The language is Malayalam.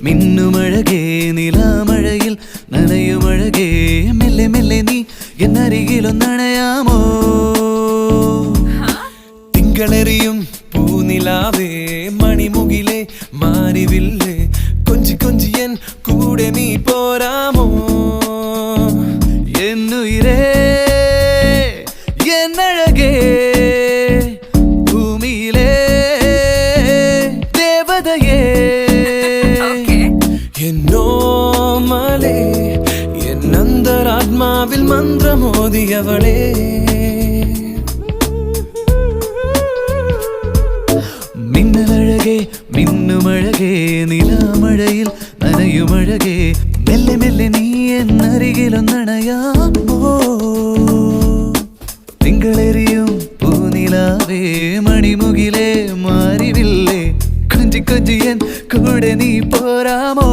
മിന്നുമഴകേ നിലാമഴയിൽ നനയുമഴകേ മെല്ലെ മെല്ലെ നീ എന്നരികിലൊന്നണയാമോ തിങ്കളെറിയും പൂനിലാവേ മണിമുകിലേ മാരിവില്ലേ കൊഞ്ചി കൊഞ്ചി എൻ കൂടെ നീ പോരാമോ എന്നുയിരേ എന്നഴകേ ഭൂമിയിലേ ദേവതയേ എന്നോമലേ എന്നന്തരാത്മാവിൽ മന്ത്രമോദിയവളേ മിന്നലഴകേ മിന്നുമഴകേ നിലാമഴയിൽ നനയുമഴകേ മെല്ലെ മെല്ലെ നീ എന്നരികിലൊന്നണയാമോ തിങ്കളെറിയും പൂനിലാവേ മണിമുകിലേ മാരിവില്ലേ കൊഞ്ചി കൊഞ്ചി എൻ കൂടെ നീ പോരാമോ